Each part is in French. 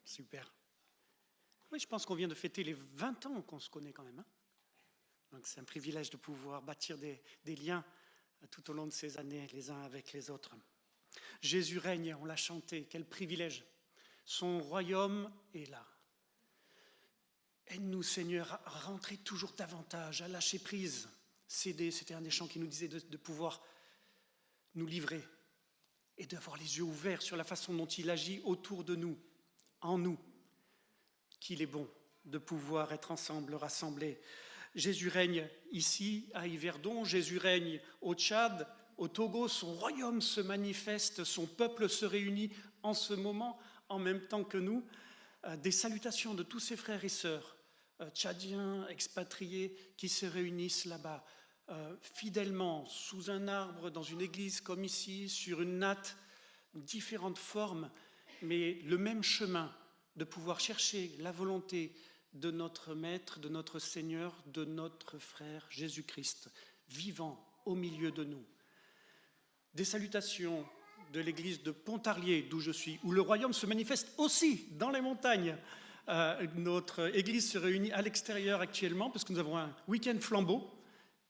Super. Oui, je pense qu'on vient de fêter les 20 ans qu'on se connaît quand même. Hein. Donc c'est un privilège de pouvoir bâtir des liens tout au long de ces années, les uns avec les autres. Jésus règne, on l'a chanté, quel privilège. Son royaume est là. Aide-nous, Seigneur, à rentrer toujours davantage, à lâcher prise. C'était un des chants qui nous disait de pouvoir nous livrer et d'avoir les yeux ouverts sur la façon dont il agit autour de nous, en nous, qu'il est bon de pouvoir être ensemble, rassemblés. Jésus règne ici, à Yverdon, Jésus règne au Tchad, au Togo, son royaume se manifeste, son peuple se réunit en ce moment, en même temps que nous. Des salutations de tous ses frères et sœurs, tchadiens, expatriés, qui se réunissent là-bas, fidèlement, sous un arbre, dans une église comme ici, sur une natte, différentes formes, mais le même chemin de pouvoir chercher la volonté de notre Maître, de notre Seigneur, de notre frère Jésus-Christ, vivant au milieu de nous. Des salutations de l'église de Pontarlier, d'où je suis, où le royaume se manifeste aussi dans les montagnes. Notre église se réunit à l'extérieur actuellement, parce que nous avons un week-end flambeau.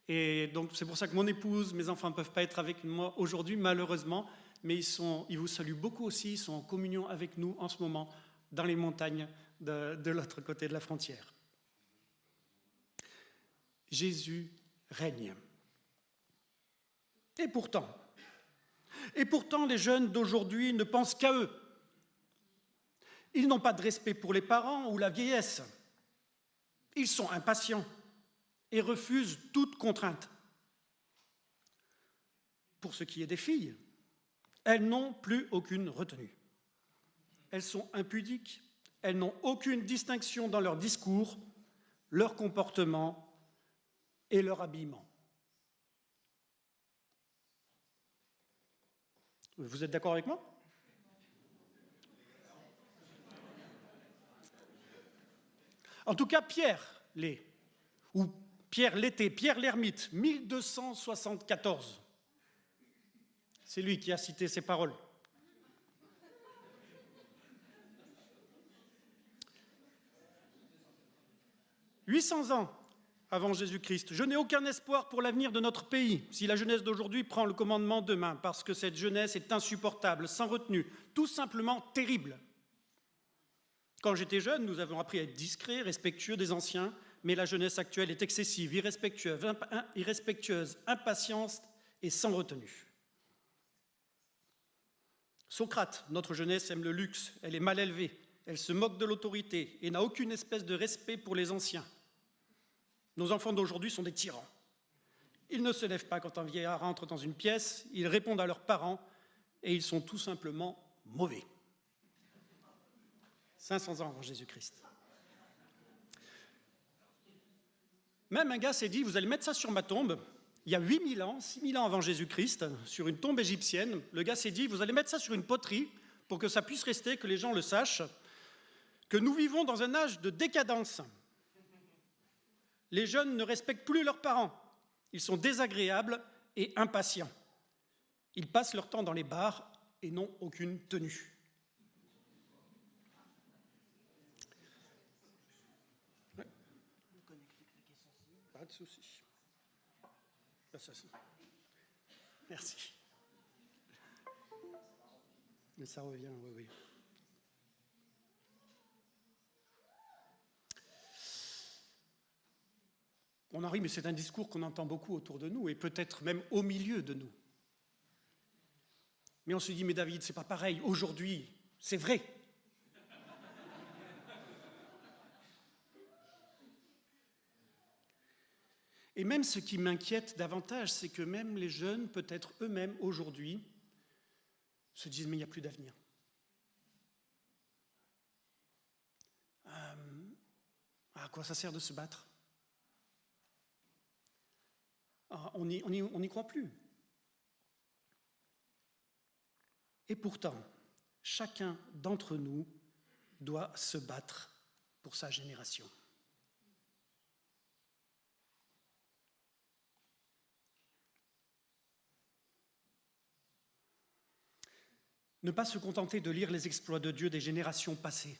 Et donc c'est pour ça que mon épouse, mes enfants ne peuvent pas être avec moi aujourd'hui, malheureusement, mais ils vous saluent beaucoup aussi, ils sont en communion avec nous en ce moment, dans les montagnes de l'autre côté de la frontière. Jésus règne. Et pourtant, les jeunes d'aujourd'hui ne pensent qu'à eux. Ils n'ont pas de respect pour les parents ou la vieillesse. Ils sont impatients et refusent toute contrainte. Pour ce qui est des filles, elles n'ont plus aucune retenue. Elles sont impudiques, elles n'ont aucune distinction dans leur discours, leur comportement et leur habillement. Vous êtes d'accord avec moi ? En tout cas, Pierre l'est, ou Pierre l'était, Pierre l'ermite, 1274. C'est lui qui a cité ces paroles. « 800 ans avant Jésus-Christ, je n'ai aucun espoir pour l'avenir de notre pays si la jeunesse d'aujourd'hui prend le commandement demain, parce que cette jeunesse est insupportable, sans retenue, tout simplement terrible. Quand j'étais jeune, nous avons appris à être discrets, respectueux des anciens, mais la jeunesse actuelle est excessive, irrespectueuse, impatiente et sans retenue. Socrate, notre jeunesse aime le luxe, elle est mal élevée, elle se moque de l'autorité et n'a aucune espèce de respect pour les anciens. Nos enfants d'aujourd'hui sont des tyrans. Ils ne se lèvent pas quand un vieillard entre dans une pièce, ils répondent à leurs parents et ils sont tout simplement mauvais. 500 ans avant Jésus-Christ. Même un gars s'est dit, vous allez mettre ça sur ma tombe. Il y a 8000 ans, 6000 ans avant Jésus-Christ, sur une tombe égyptienne, le gars s'est dit, vous allez mettre ça sur une poterie pour que ça puisse rester, que les gens le sachent, que nous vivons dans un âge de décadence. Les jeunes ne respectent plus leurs parents. Ils sont désagréables et impatients. Ils passent leur temps dans les bars et n'ont aucune tenue. Pas de souci. Merci. Mais ça revient, oui. On en rit, mais c'est un discours qu'on entend beaucoup autour de nous et peut-être même au milieu de nous. Mais on se dit, mais David, c'est pas pareil. Aujourd'hui, c'est vrai. Et même ce qui m'inquiète davantage, c'est que même les jeunes, peut-être eux-mêmes aujourd'hui, se disent, mais il n'y a plus d'avenir. À quoi ça sert de se battre ? On n'y croit plus. Et pourtant, chacun d'entre nous doit se battre pour sa génération. Ne pas se contenter de lire les exploits de Dieu des générations passées,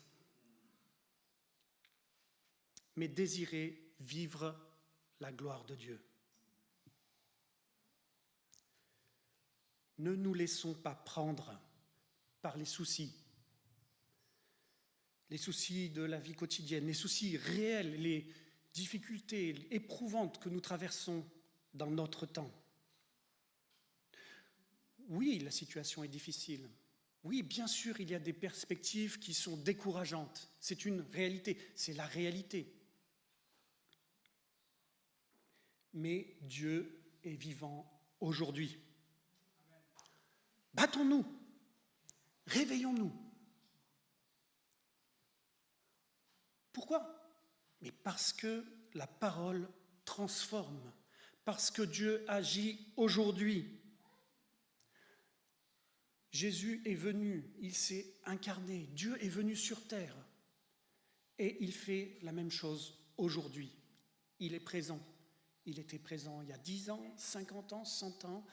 mais désirer vivre la gloire de Dieu. Ne nous laissons pas prendre par les soucis de la vie quotidienne, les soucis réels, les difficultés éprouvantes que nous traversons dans notre temps. Oui, la situation est difficile. Oui, bien sûr, il y a des perspectives qui sont décourageantes. C'est une réalité, c'est la réalité. Mais Dieu est vivant aujourd'hui. Battons-nous, réveillons-nous. Pourquoi? Mais parce que la parole transforme, parce que Dieu agit aujourd'hui. Jésus est venu, il s'est incarné, Dieu est venu sur terre et il fait la même chose aujourd'hui. Il est présent. Il était présent il y a 10 ans, 50 ans, 100 ans.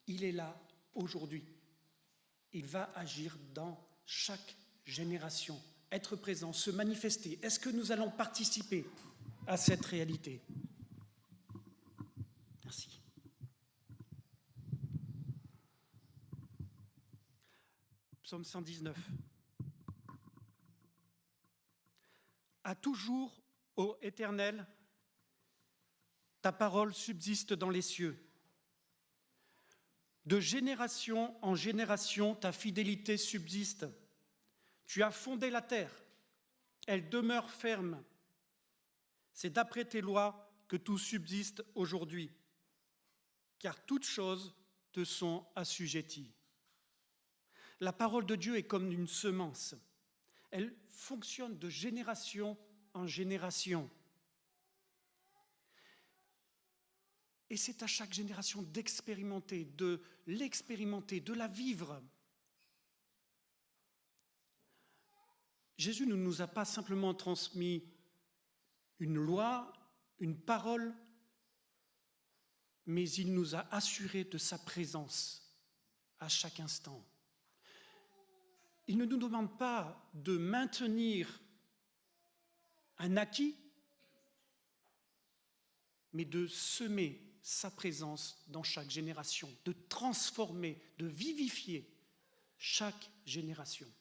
Il est là aujourd'hui. Il va agir dans chaque génération, être présent, se manifester. Est-ce que nous allons participer à cette réalité? Merci. Psaume 119. À toujours, ô Éternel, ta parole subsiste dans les cieux. De génération en génération, ta fidélité subsiste. Tu as fondé la terre, elle demeure ferme. C'est d'après tes lois que tout subsiste aujourd'hui, car toutes choses te sont assujetties. La parole de Dieu est comme une semence. Elle fonctionne de génération en génération. Et c'est à chaque génération d'expérimenter, de l'expérimenter, de la vivre. Jésus ne nous a pas simplement transmis une loi, une parole, mais il nous a assuré de sa présence à chaque instant. Il ne nous demande pas de maintenir un acquis, mais de semer sa présence dans chaque génération, de transformer, de vivifier chaque génération.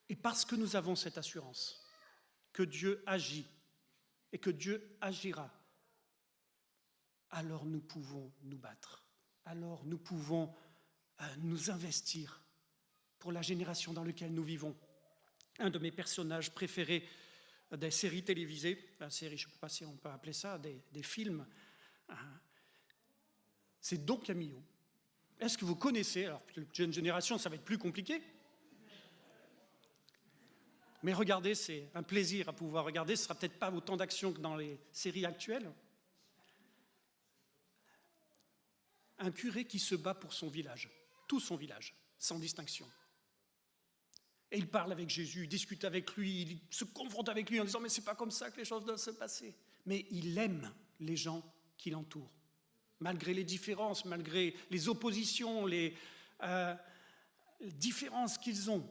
Et parce que nous avons cette assurance que Dieu agit et que Dieu agira, alors nous pouvons nous battre, alors nous pouvons nous investir pour la génération dans laquelle nous vivons. Un de mes personnages préférés des séries télévisées, séries, je ne sais pas si on peut appeler ça, des films, c'est Don Camillo. Est-ce que vous connaissez? Alors, pour la jeune génération, ça va être plus compliqué. Mais regardez, c'est un plaisir à pouvoir regarder. Ce ne sera peut-être pas autant d'action que dans les séries actuelles. Un curé qui se bat pour son village, tout son village, sans distinction. Et il parle avec Jésus, il discute avec lui, il se confronte avec lui en disant « mais c'est pas comme ça que les choses doivent se passer ». Mais il aime les gens qui l'entourent, malgré les différences, malgré les oppositions, les différences qu'ils ont.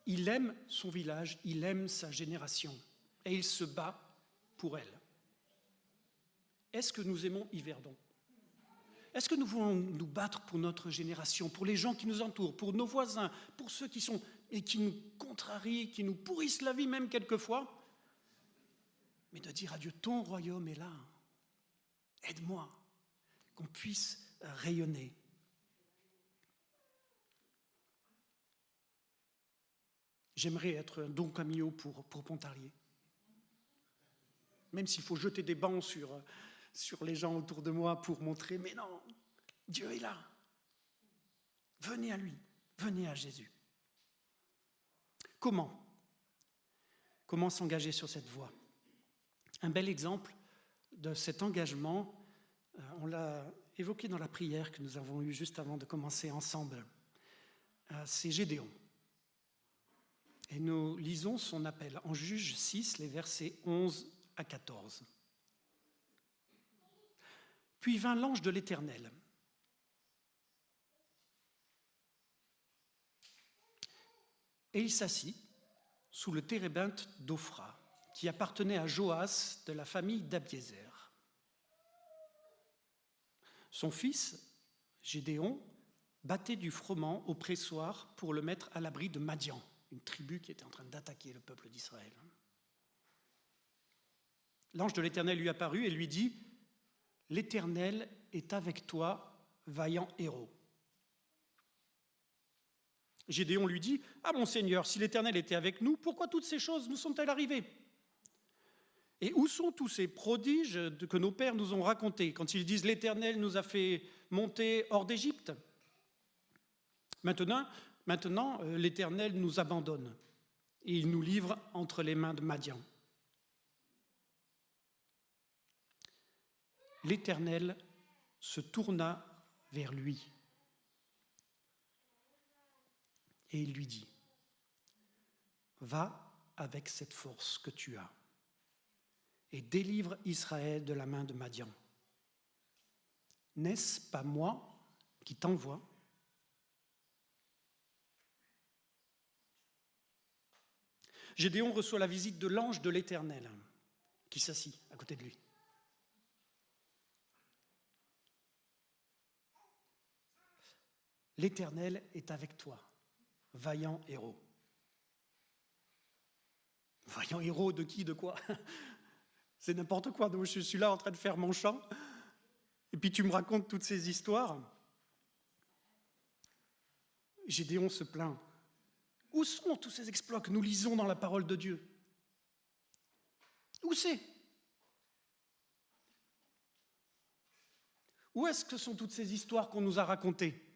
Il aime son village, il aime sa génération et il se bat pour elle. Est-ce que nous aimons Yverdon? Est-ce que nous voulons nous battre pour notre génération, pour les gens qui nous entourent, pour nos voisins, pour ceux qui sont et qui nous contrarient, qui nous pourrissent la vie même quelquefois? Mais de dire à Dieu, ton royaume est là, aide-moi, qu'on puisse rayonner. J'aimerais être un Don Camillo pour Pontarlier. Même s'il faut jeter des bancs sur les gens autour de moi pour montrer, mais non, Dieu est là. Venez à lui, venez à Jésus. Comment s'engager sur cette voie? Un bel exemple de cet engagement, on l'a évoqué dans la prière que nous avons eue juste avant de commencer ensemble, c'est Gédéon. Et nous lisons son appel en Juges 6, les versets 11 à 14. Puis vint l'ange de l'Éternel. Et il s'assit sous le térébinthe d'Ophra, qui appartenait à Joas de la famille d'Abiézer. Son fils, Gédéon, battait du froment au pressoir pour le mettre à l'abri de Madian, une tribu qui était en train d'attaquer le peuple d'Israël. L'ange de l'Éternel lui apparut et lui dit « L'Éternel est avec toi, vaillant héros. » Gédéon lui dit « Ah mon Seigneur, si l'Éternel était avec nous, pourquoi toutes ces choses nous sont-elles arrivées ? Et où sont tous ces prodiges que nos pères nous ont racontés quand ils disent « L'Éternel nous a fait monter hors d'Égypte ?» Maintenant, l'Éternel nous abandonne et il nous livre entre les mains de Madian. L'Éternel se tourna vers lui et il lui dit « Va avec cette force que tu as et délivre Israël de la main de Madian. N'est-ce pas moi qui t'envoie ? » Gédéon reçoit la visite de l'ange de l'Éternel qui s'assit à côté de lui. L'Éternel est avec toi, vaillant héros. Vaillant héros de qui, de quoi ? C'est n'importe quoi. Donc je suis là en train de faire mon chant, et puis tu me racontes toutes ces histoires. Gédéon se plaint. Où sont tous ces exploits que nous lisons dans la parole de Dieu ? Où c'est ? Où est-ce que sont toutes ces histoires qu'on nous a racontées ?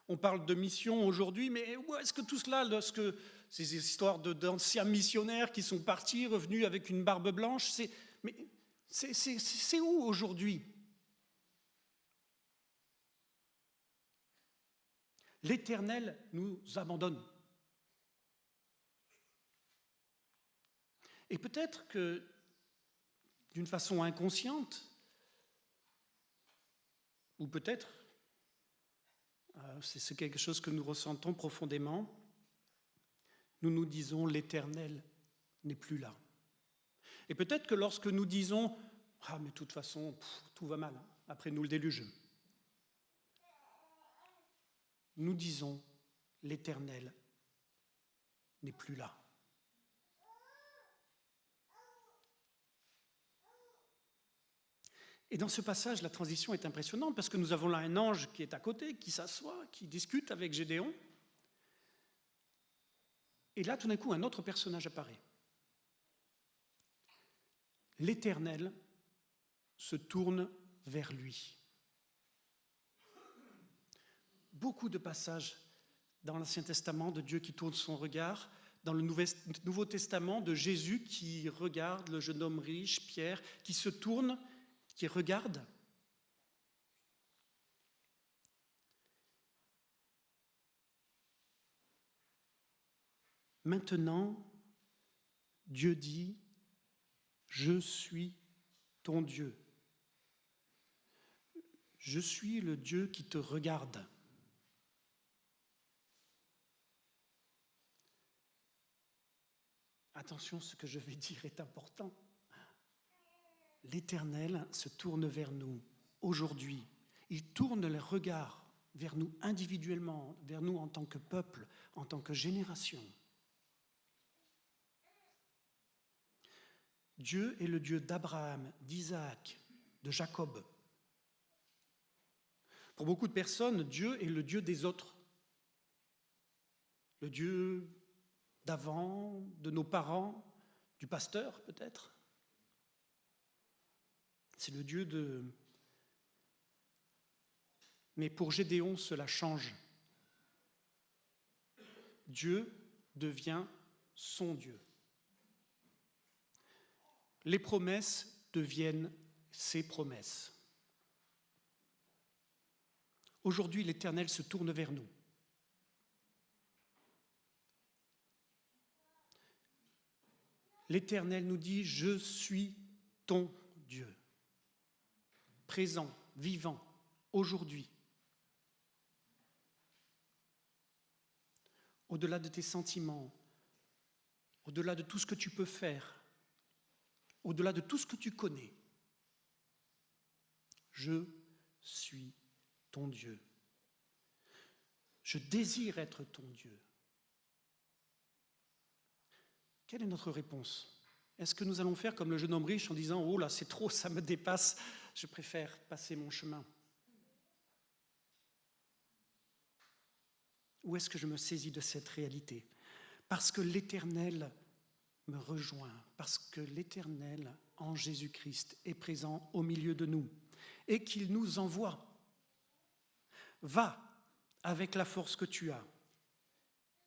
On parle de mission aujourd'hui, mais où est-ce que tout cela, ces histoires d'anciens missionnaires qui sont partis, revenus avec une barbe blanche, c'est où aujourd'hui ? L'Éternel nous abandonne. Et peut-être que, d'une façon inconsciente, ou peut-être, c'est quelque chose que nous ressentons profondément, nous nous disons « l'Éternel n'est plus là ». Et peut-être que lorsque nous disons « ah mais de toute façon, tout va mal, après nous le déluge », nous disons « l'Éternel n'est plus là ». Et dans ce passage, la transition est impressionnante parce que nous avons là un ange qui est à côté, qui s'assoit, qui discute avec Gédéon. Et là, tout d'un coup, un autre personnage apparaît. L'Éternel se tourne vers lui. Beaucoup de passages dans l'Ancien Testament de Dieu qui tourne son regard, dans le Nouveau Testament de Jésus qui regarde le jeune homme riche, Pierre, qui se tourne, qui regarde. Maintenant, Dieu dit, je suis ton Dieu. Je suis le Dieu qui te regarde. Attention, ce que je vais dire est important. L'Éternel se tourne vers nous aujourd'hui. Il tourne le regard vers nous individuellement, vers nous en tant que peuple, en tant que génération. Dieu est le Dieu d'Abraham, d'Isaac, de Jacob. Pour beaucoup de personnes, Dieu est le Dieu des autres. Le Dieu d'avant, de nos parents, du pasteur peut-être. C'est le Dieu de... Mais pour Gédéon, cela change. Dieu devient son Dieu. Les promesses deviennent ses promesses. Aujourd'hui, l'Éternel se tourne vers nous. L'Éternel nous dit « Je suis ton Dieu ». Présent, vivant, aujourd'hui. au-delà de tes sentiments, au-delà de tout ce que tu peux faire, au-delà de tout ce que tu connais. Je suis ton Dieu. Je désire être ton Dieu. Quelle est notre réponse? Est-ce que nous allons faire comme le jeune homme riche en disant « Oh là, c'est trop, ça me dépasse, je préfère passer mon chemin » ? Ou est-ce que je me saisis de cette réalité? Parce que l'Éternel me rejoint, parce que l'Éternel, en Jésus-Christ, est présent au milieu de nous et qu'il nous envoie. Va avec la force que tu as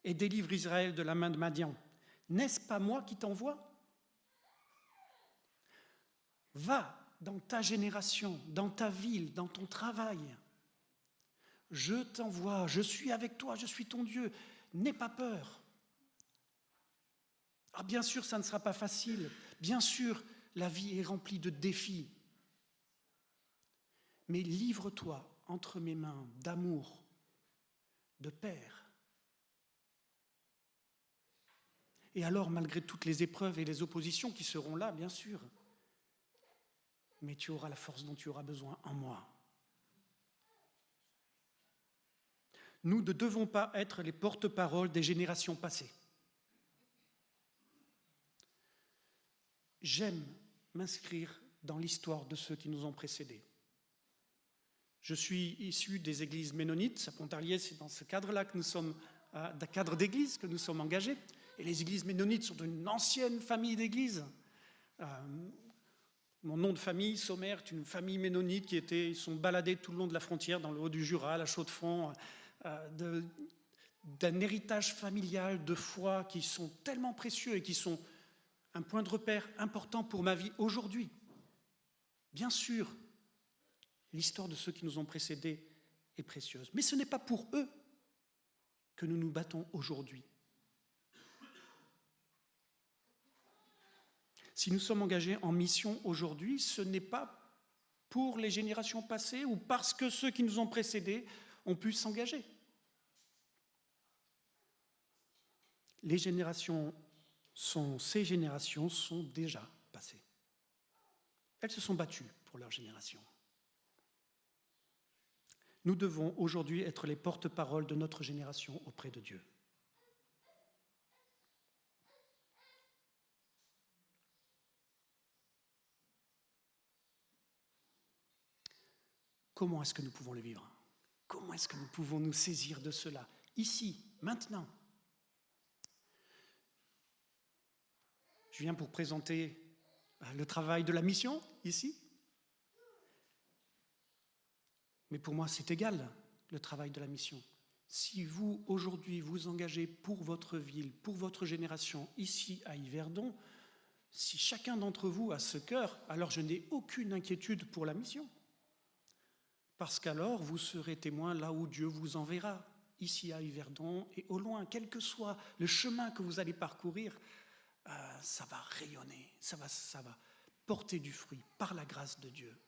et délivre Israël de la main de Madian. N'est-ce pas moi qui t'envoie? Va dans ta génération, dans ta ville, dans ton travail. Je t'envoie, je suis avec toi, je suis ton Dieu. N'aie pas peur. Ah, bien sûr, ça ne sera pas facile. Bien sûr, la vie est remplie de défis. Mais livre-toi entre mes mains d'amour, de Père. Et alors, malgré toutes les épreuves et les oppositions qui seront là, bien sûr, mais tu auras la force dont tu auras besoin en moi. Nous ne devons pas être les porte-paroles des générations passées. J'aime m'inscrire dans l'histoire de ceux qui nous ont précédés. Je suis issu des églises ménonites. À Pontarlier, c'est dans ce cadre-là que nous sommes, d'un cadre d'église que nous sommes engagés. Et les églises ménonites sont une ancienne famille d'églises. Mon nom de famille, Sommer, est une famille ménonite ils sont baladés tout le long de la frontière, dans le haut du Jura, à la Chaux-de-Fonds, d'un héritage familial de foi qui sont tellement précieux et qui sont un point de repère important pour ma vie aujourd'hui. Bien sûr, l'histoire de ceux qui nous ont précédés est précieuse, mais ce n'est pas pour eux que nous nous battons aujourd'hui. Si nous sommes engagés en mission aujourd'hui, ce n'est pas pour les générations passées ou parce que ceux qui nous ont précédés ont pu s'engager. Ces générations sont déjà passées. Elles se sont battues pour leur génération. Nous devons aujourd'hui être les porte-paroles de notre génération auprès de Dieu. Comment est-ce que nous pouvons le vivre? Comment est-ce que nous pouvons nous saisir de cela, ici, maintenant? Je viens pour présenter le travail de la mission, ici. Mais pour moi, c'est égal, le travail de la mission. Si vous, aujourd'hui, vous engagez pour votre ville, pour votre génération, ici à Yverdon, si chacun d'entre vous a ce cœur, alors je n'ai aucune inquiétude pour la mission. Parce qu'alors, vous serez témoin là où Dieu vous enverra, ici à Yverdon et au loin, quel que soit le chemin que vous allez parcourir, ça va rayonner, ça va porter du fruit par la grâce de Dieu.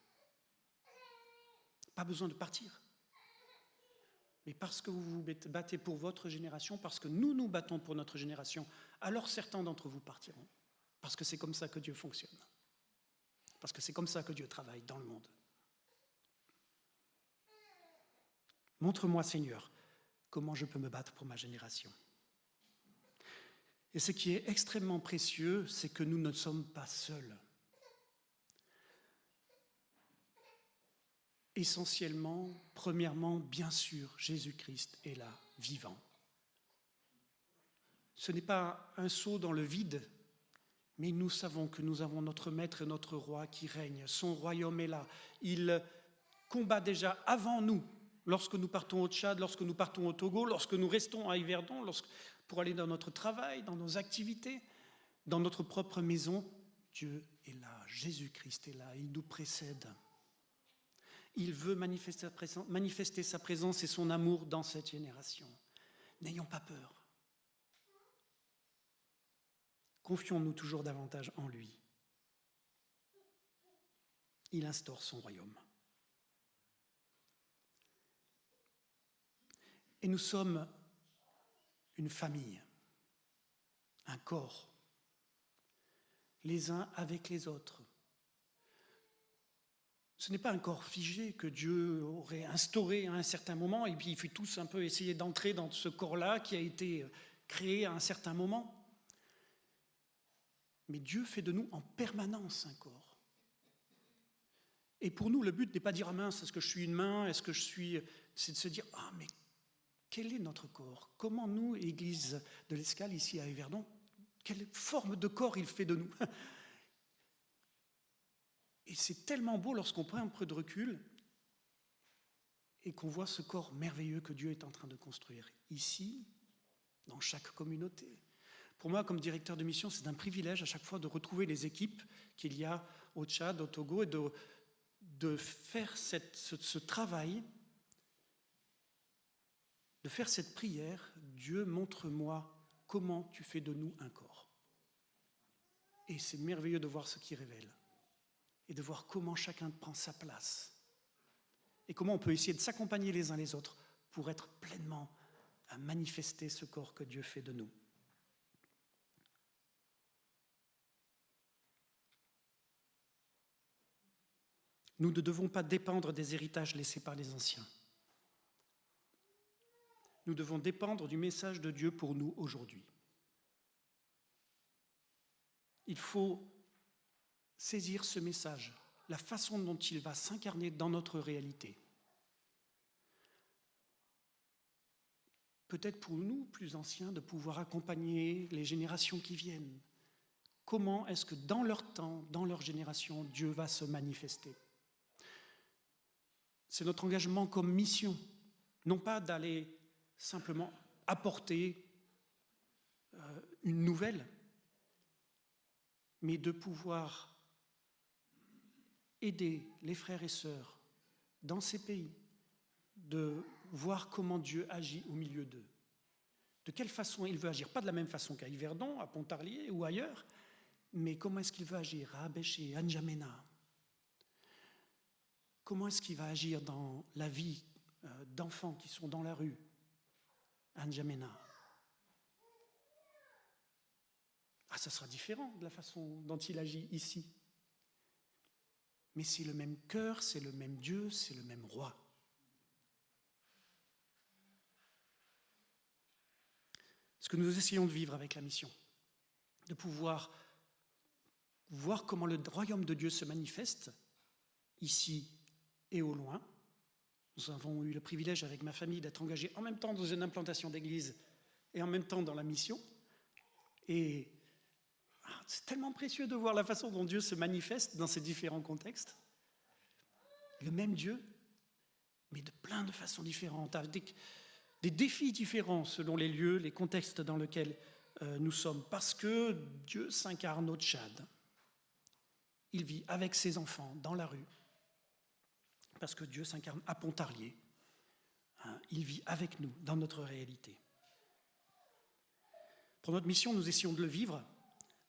Pas besoin de partir. Mais parce que vous vous battez pour votre génération, parce que nous nous battons pour notre génération, alors certains d'entre vous partiront. Parce que c'est comme ça que Dieu fonctionne. Parce que c'est comme ça que Dieu travaille dans le monde. Montre-moi, Seigneur, comment je peux me battre pour ma génération. Et ce qui est extrêmement précieux, c'est que nous ne sommes pas seuls. Essentiellement, premièrement, bien sûr, Jésus-Christ est là, vivant. Ce n'est pas un saut dans le vide, mais nous savons que nous avons notre Maître et notre Roi qui règne. Son royaume est là. Il combat déjà avant nous. Lorsque nous partons au Tchad, lorsque nous partons au Togo, lorsque nous restons à Yverdon, pour aller dans notre travail, dans nos activités, dans notre propre maison, Dieu est là, Jésus-Christ est là, il nous précède. Il veut manifester sa présence et son amour dans cette génération. N'ayons pas peur. Confions-nous toujours davantage en lui. Il instaure son royaume. Et nous sommes une famille, un corps, les uns avec les autres. Ce n'est pas un corps figé que Dieu aurait instauré à un certain moment et puis il fait tous un peu essayer d'entrer dans ce corps-là qui a été créé à un certain moment. Mais Dieu fait de nous en permanence un corps. Et pour nous, le but n'est pas de dire « Ah mince, est-ce que je suis une main? Est-ce que je suis… » C'est de se dire « Ah, mais quel est notre corps? Comment nous, Église de l'Escale, ici à Yverdon, quelle forme de corps il fait de nous ?» Et c'est tellement beau lorsqu'on prend un peu de recul et qu'on voit ce corps merveilleux que Dieu est en train de construire ici, dans chaque communauté. Pour moi, comme directeur de mission, c'est un privilège à chaque fois de retrouver les équipes qu'il y a au Tchad, au Togo, et de faire ce travail, de faire cette prière. Dieu, montre-moi comment tu fais de nous un corps. Et c'est merveilleux de voir ce qu'il révèle et de voir comment chacun prend sa place et comment on peut essayer de s'accompagner les uns les autres pour être pleinement à manifester ce corps que Dieu fait de nous. Nous ne devons pas dépendre des héritages laissés par les anciens. Nous devons dépendre du message de Dieu pour nous aujourd'hui. Il faut saisir ce message, la façon dont il va s'incarner dans notre réalité. Peut-être pour nous, plus anciens, de pouvoir accompagner les générations qui viennent. Comment est-ce que dans leur temps, dans leur génération, Dieu va se manifester ? C'est notre engagement comme mission, non pas d'aller simplement apporter une nouvelle, mais de pouvoir aider les frères et sœurs dans ces pays, de voir comment Dieu agit au milieu d'eux. De quelle façon il veut agir, pas de la même façon qu'à Yverdon, à Pontarlier ou ailleurs, mais comment est-ce qu'il veut agir à Abéché, à N'Djamena. Comment est-ce qu'il va agir dans la vie d'enfants qui sont dans la rue, à N'Djamena? Ah, ça sera différent de la façon dont il agit ici. Mais c'est le même cœur, c'est le même Dieu, c'est le même roi. Ce que nous essayons de vivre avec la mission, de pouvoir voir comment le royaume de Dieu se manifeste ici et au loin. Nous avons eu le privilège avec ma famille d'être engagés en même temps dans une implantation d'église et en même temps dans la mission. Et c'est tellement précieux de voir la façon dont Dieu se manifeste dans ces différents contextes. Le même Dieu, mais de plein de façons différentes, avec des défis différents selon les lieux, les contextes dans lesquels nous sommes, parce que Dieu s'incarne au Tchad. Il vit avec ses enfants dans la rue, parce que Dieu s'incarne à Pontarlier. Il vit avec nous dans notre réalité. Pour notre mission, nous essayons de le vivre,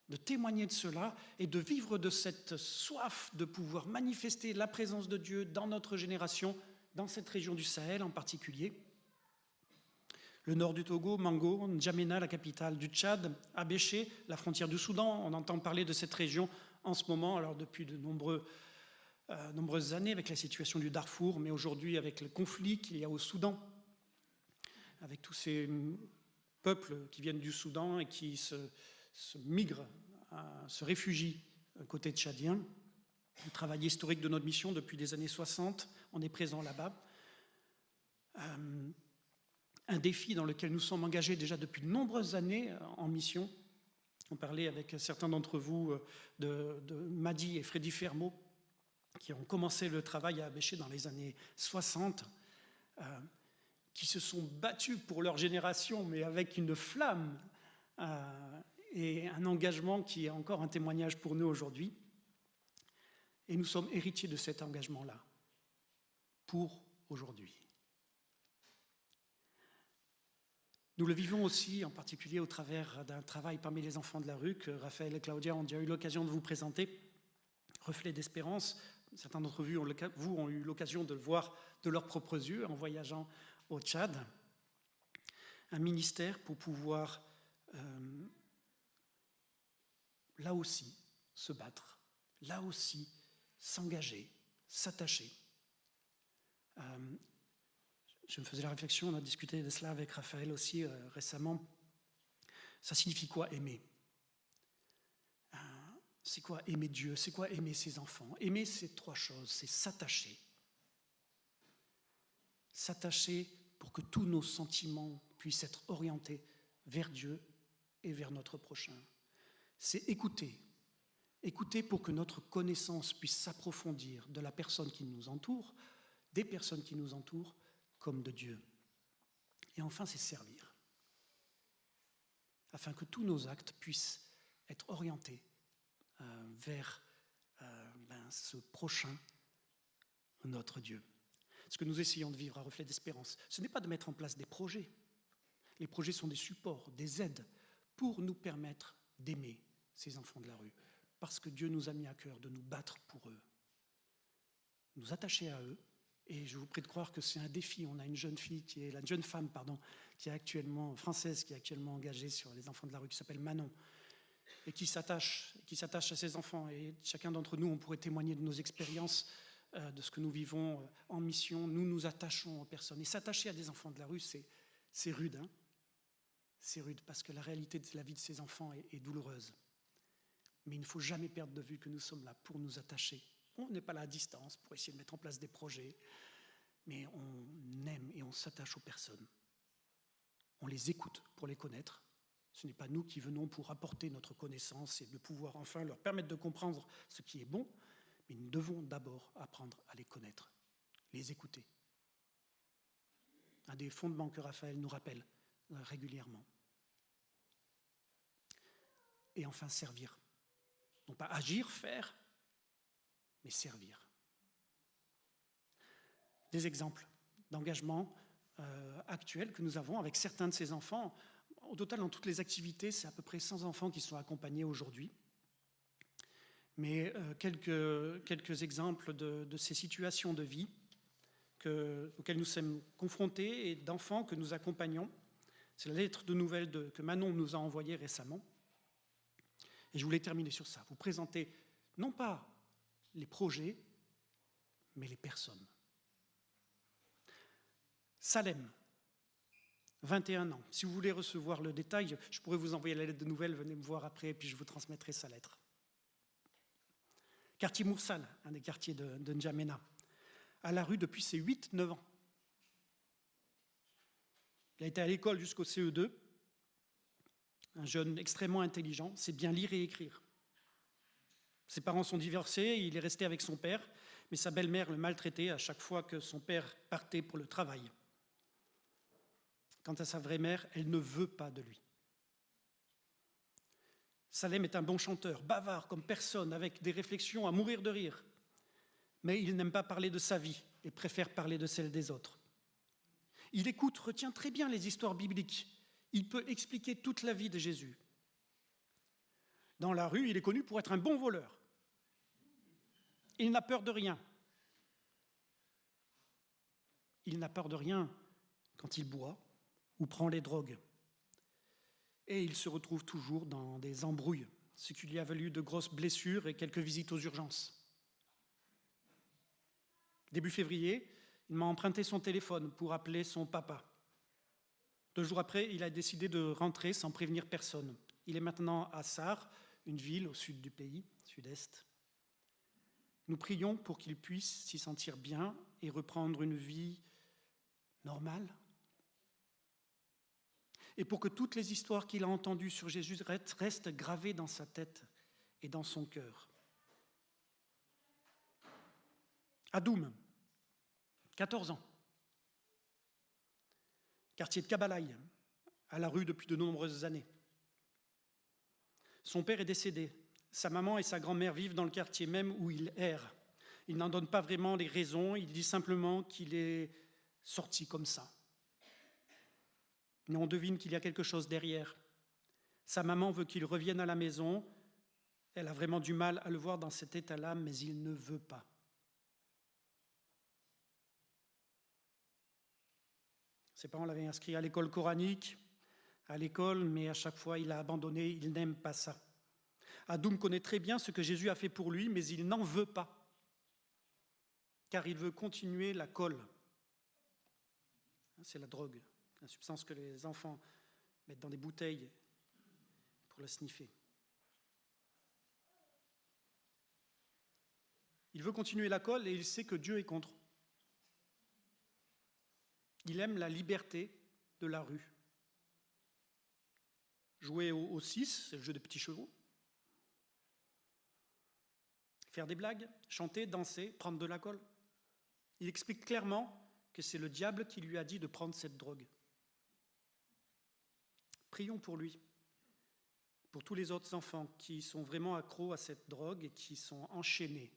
de témoigner de cela et de vivre de cette soif de pouvoir manifester la présence de Dieu dans notre génération, dans cette région du Sahel en particulier. Le nord du Togo, Mango, N'Djamena, la capitale du Tchad, Abéché, la frontière du Soudan. On entend parler de cette région en ce moment, alors depuis de nombreuses années avec la situation du Darfour, mais aujourd'hui avec le conflit qu'il y a au Soudan, avec tous ces peuples qui viennent du Soudan et qui se migrent, se réfugient côté tchadien. Le travail historique de notre mission depuis les années 60, on est présent là-bas. Un défi dans lequel nous sommes engagés déjà depuis de nombreuses années en mission. On parlait avec certains d'entre vous de Madi et Freddy Fermo, qui ont commencé le travail à Abéché dans les années 60, qui se sont battus pour leur génération, mais avec une flamme et un engagement qui est encore un témoignage pour nous aujourd'hui. Et nous sommes héritiers de cet engagement-là, pour aujourd'hui. Nous le vivons aussi, en particulier au travers d'un travail parmi les enfants de la rue que Raphaël et Claudia ont déjà eu l'occasion de vous présenter, Reflet d'espérance. Certains d'entre vous ont eu l'occasion de le voir de leurs propres yeux en voyageant au Tchad. Un ministère pour pouvoir, là aussi, se battre, là aussi, s'engager, s'attacher. Je me faisais la réflexion, on a discuté de cela avec Raphaël aussi récemment. Ça signifie quoi aimer? C'est quoi aimer Dieu? C'est quoi aimer ses enfants? Aimer, c'est 3 choses. C'est s'attacher. S'attacher pour que tous nos sentiments puissent être orientés vers Dieu et vers notre prochain. C'est écouter. Écouter pour que notre connaissance puisse s'approfondir de la personne qui nous entoure, des personnes qui nous entourent, comme de Dieu. Et enfin, c'est servir. Afin que tous nos actes puissent être orientés vers ce prochain, notre Dieu. Ce que nous essayons de vivre à Reflet d'Espérance, ce n'est pas de mettre en place des projets. Les projets sont des supports, des aides pour nous permettre d'aimer ces enfants de la rue. Parce que Dieu nous a mis à cœur de nous battre pour eux, nous attacher à eux. Et je vous prie de croire que c'est un défi. On a une jeune femme qui est actuellement française, qui est actuellement engagée sur les enfants de la rue, qui s'appelle Manon, et qui s'attache à ses enfants. Et chacun d'entre nous, on pourrait témoigner de nos expériences, de ce que nous vivons en mission. Nous nous attachons aux personnes. Et s'attacher à des enfants de la rue, c'est rude. Hein, c'est rude parce que la réalité de la vie de ces enfants est douloureuse. Mais il ne faut jamais perdre de vue que nous sommes là pour nous attacher. On n'est pas là à distance pour essayer de mettre en place des projets, mais on aime et on s'attache aux personnes. On les écoute pour les connaître. Ce n'est pas nous qui venons pour apporter notre connaissance et de pouvoir enfin leur permettre de comprendre ce qui est bon, mais nous devons d'abord apprendre à les connaître, les écouter. Un des fondements que Raphaël nous rappelle régulièrement. Et enfin, servir. Non pas agir, faire, mais servir. Des exemples d'engagement actuels que nous avons avec certains de ces enfants. Au total, dans toutes les activités, c'est à peu près 100 enfants qui sont accompagnés aujourd'hui. Mais quelques exemples de ces situations de vie auxquelles nous sommes confrontés et d'enfants que nous accompagnons. C'est la lettre de nouvelles que Manon nous a envoyée récemment. Et je voulais terminer sur ça. Vous présentez non pas les projets, mais les personnes. Salem, 21 ans. Si vous voulez recevoir le détail, je pourrais vous envoyer la lettre de nouvelles, venez me voir après, et puis je vous transmettrai sa lettre. Quartier Moursal, un des quartiers de N'Djamena, à la rue depuis ses 8-9 ans. Il a été à l'école jusqu'au CE2, un jeune extrêmement intelligent, sait bien lire et écrire. Ses parents sont divorcés, il est resté avec son père, mais sa belle-mère le maltraitait à chaque fois que son père partait pour le travail. Quant à sa vraie mère, elle ne veut pas de lui. Salem est un bon chanteur, bavard comme personne, avec des réflexions à mourir de rire. Mais il n'aime pas parler de sa vie et préfère parler de celle des autres. Il écoute, retient très bien les histoires bibliques. Il peut expliquer toute la vie de Jésus. Dans la rue, il est connu pour être un bon voleur. Il n'a peur de rien. Il n'a peur de rien quand il boit ou prend les drogues. Et il se retrouve toujours dans des embrouilles, ce qui lui a valu de grosses blessures et quelques visites aux urgences. Début février, il m'a emprunté son téléphone pour appeler son papa. 2 jours après, il a décidé de rentrer sans prévenir personne. Il est maintenant à Sarre, une ville au sud du pays, sud-est. Nous prions pour qu'il puisse s'y sentir bien et reprendre une vie normale. Et pour que toutes les histoires qu'il a entendues sur Jésus restent gravées dans sa tête et dans son cœur. Adoum, 14 ans. Quartier de Kabalaï, à la rue depuis de nombreuses années. Son père est décédé. Sa maman et sa grand-mère vivent dans le quartier même où il erre. Il n'en donne pas vraiment les raisons, il dit simplement qu'il est sorti comme ça. Mais on devine qu'il y a quelque chose derrière. Sa maman veut qu'il revienne à la maison. Elle a vraiment du mal à le voir dans cet état-là, mais il ne veut pas. Ses parents l'avaient inscrit à l'école coranique, à l'école, mais à chaque fois, il a abandonné, il n'aime pas ça. Adoum connaît très bien ce que Jésus a fait pour lui, mais il n'en veut pas, car il veut continuer la colle. C'est la drogue, la substance que les enfants mettent dans des bouteilles pour la sniffer. Il veut continuer la colle et il sait que Dieu est contre. Il aime la liberté de la rue. Jouer au 6, c'est le jeu des petits chevaux. Faire des blagues, chanter, danser, prendre de la colle. Il explique clairement que c'est le diable qui lui a dit de prendre cette drogue. Prions pour lui, pour tous les autres enfants qui sont vraiment accros à cette drogue et qui sont enchaînés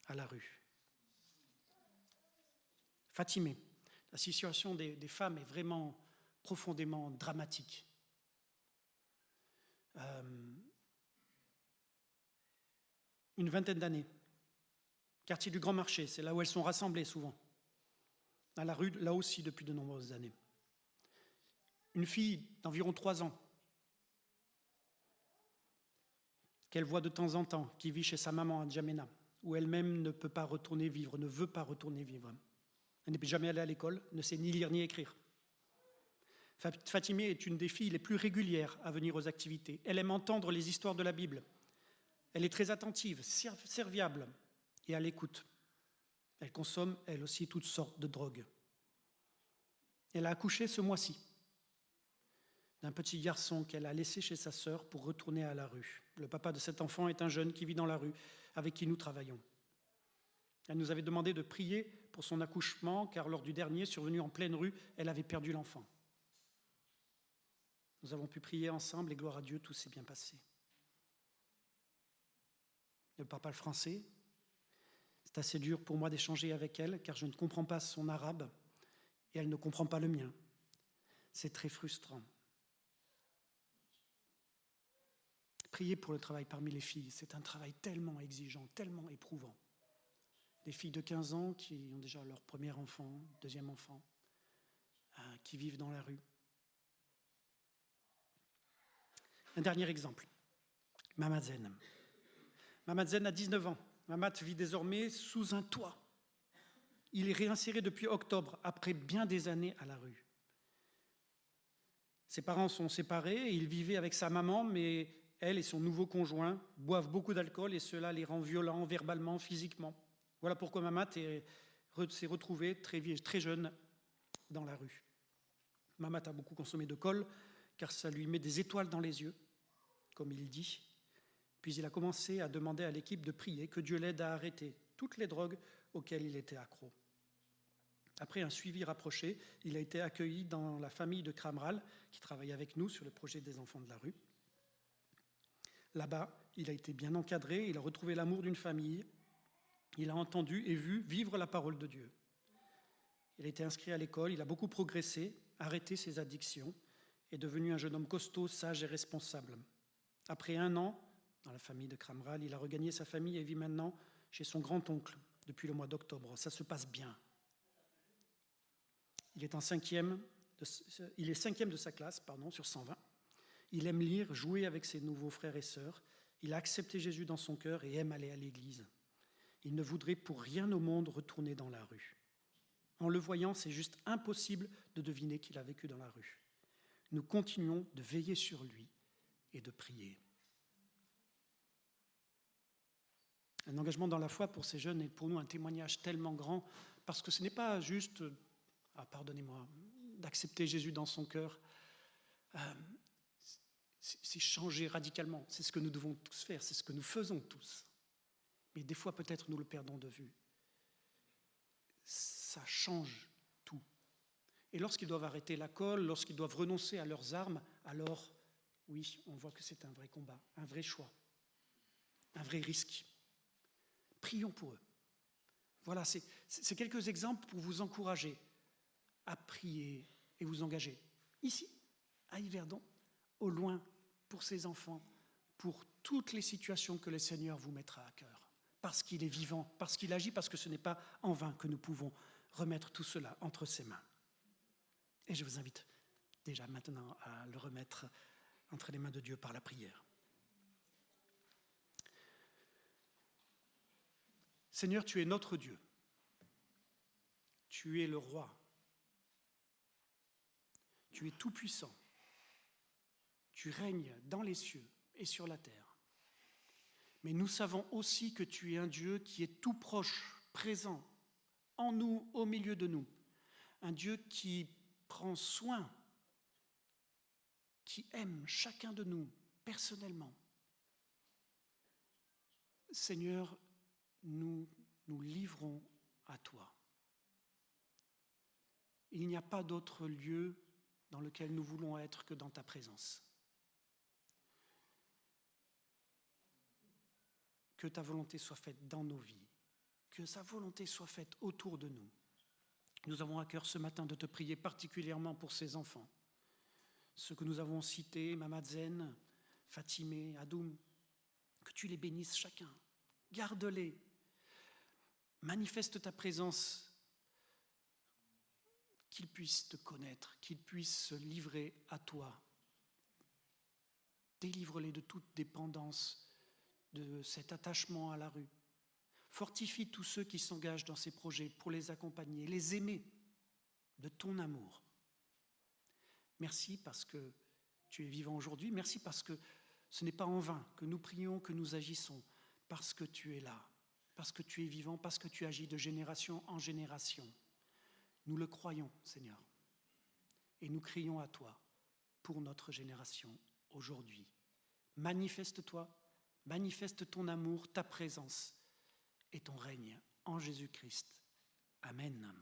à la rue. Fatimé, la situation des femmes est vraiment profondément dramatique. Une vingtaine d'années, quartier du Grand Marché, c'est là où elles sont rassemblées souvent, à la rue, là aussi depuis de nombreuses années. Une fille d'environ 3 ans, qu'elle voit de temps en temps, qui vit chez sa maman à Djamena, où elle-même ne peut pas retourner vivre, ne veut pas retourner vivre. Elle n'est jamais allée à l'école, ne sait ni lire ni écrire. Fatimé est une des filles les plus régulières à venir aux activités. Elle aime entendre les histoires de la Bible. Elle est très attentive, serviable et à l'écoute. Elle consomme, elle aussi, toutes sortes de drogues. Elle a accouché ce mois-ci d'un petit garçon qu'elle a laissé chez sa sœur pour retourner à la rue. Le papa de cet enfant est un jeune qui vit dans la rue, avec qui nous travaillons. Elle nous avait demandé de prier pour son accouchement, car lors du dernier, survenu en pleine rue, elle avait perdu l'enfant. Nous avons pu prier ensemble et gloire à Dieu, tout s'est bien passé. Elle ne parle pas le français. C'est assez dur pour moi d'échanger avec elle, car je ne comprends pas son arabe et elle ne comprend pas le mien. C'est très frustrant. Prier pour le travail parmi les filles, c'est un travail tellement exigeant, tellement éprouvant. Des filles de 15 ans qui ont déjà leur premier enfant, deuxième enfant, qui vivent dans la rue. Un dernier exemple, Mamat Zen. Mamat Zen a 19 ans. Mamat vit désormais sous un toit. Il est réinséré depuis octobre, après bien des années à la rue. Ses parents sont séparés et il vivait avec sa maman, mais elle et son nouveau conjoint boivent beaucoup d'alcool et cela les rend violents verbalement, physiquement. Voilà pourquoi Mamat s'est retrouvé très jeune dans la rue. Mamat a beaucoup consommé de colle, car ça lui met des étoiles dans les yeux, comme il dit. Puis il a commencé à demander à l'équipe de prier que Dieu l'aide à arrêter toutes les drogues auxquelles il était accro. Après un suivi rapproché, il a été accueilli dans la famille de Kramral, qui travaille avec nous sur le projet des enfants de la rue. Là-bas, il a été bien encadré, il a retrouvé l'amour d'une famille, il a entendu et vu vivre la parole de Dieu. Il a été inscrit à l'école, il a beaucoup progressé, arrêté ses addictions, est devenu un jeune homme costaud, sage et responsable. Après 1 an, dans la famille de Kramral, il a regagné sa famille et vit maintenant chez son grand-oncle depuis le mois d'octobre. Ça se passe bien. Il est cinquième de sa classe, sur 120. Il aime lire, jouer avec ses nouveaux frères et sœurs. Il a accepté Jésus dans son cœur et aime aller à l'église. Il ne voudrait pour rien au monde retourner dans la rue. En le voyant, c'est juste impossible de deviner qu'il a vécu dans la rue. Nous continuons de veiller sur lui et de prier. Un engagement dans la foi pour ces jeunes est pour nous un témoignage tellement grand, parce que ce n'est pas juste, pardonnez-moi, d'accepter Jésus dans son cœur, c'est changer radicalement. C'est ce que nous devons tous faire, c'est ce que nous faisons tous. Mais des fois, peut-être, nous le perdons de vue. Ça change tout. Et lorsqu'ils doivent arrêter la colle, lorsqu'ils doivent renoncer à leurs armes, alors, oui, on voit que c'est un vrai combat, un vrai choix, un vrai risque. Prions pour eux. Voilà, c'est quelques exemples pour vous encourager à prier et vous engager. Ici, à Yverdon, au loin, pour ces enfants, pour toutes les situations que le Seigneur vous mettra à cœur. Parce qu'il est vivant, parce qu'il agit, parce que ce n'est pas en vain que nous pouvons remettre tout cela entre ses mains. Et je vous invite déjà maintenant à le remettre entre les mains de Dieu par la prière. Seigneur, tu es notre Dieu. Tu es le roi. Tu es tout-puissant. Tu règnes dans les cieux et sur la terre. Mais nous savons aussi que tu es un Dieu qui est tout proche, présent, en nous, au milieu de nous. Un Dieu qui prend soin, qui aime chacun de nous personnellement. Seigneur, nous nous livrons à toi. Il n'y a pas d'autre lieu dans lequel nous voulons être que dans ta présence. Que ta volonté soit faite dans nos vies, que sa volonté soit faite autour de nous. Nous avons à cœur ce matin de te prier particulièrement pour ces enfants, ceux que nous avons cités, Mamadzen, Fatimé, Adoum, que tu les bénisses chacun, garde-les, manifeste ta présence, qu'ils puissent te connaître, qu'ils puissent se livrer à toi. Délivre-les de toute dépendance, de cet attachement à la rue. Fortifie tous ceux qui s'engagent dans ces projets pour les accompagner, les aimer de ton amour. Merci parce que tu es vivant aujourd'hui. Merci parce que ce n'est pas en vain que nous prions, que nous agissons, parce que tu es là, parce que tu es vivant, parce que tu agis de génération en génération. Nous le croyons, Seigneur, et nous crions à toi pour notre génération aujourd'hui. Manifeste-toi, manifeste ton amour, ta présence et ton règne en Jésus-Christ. Amen.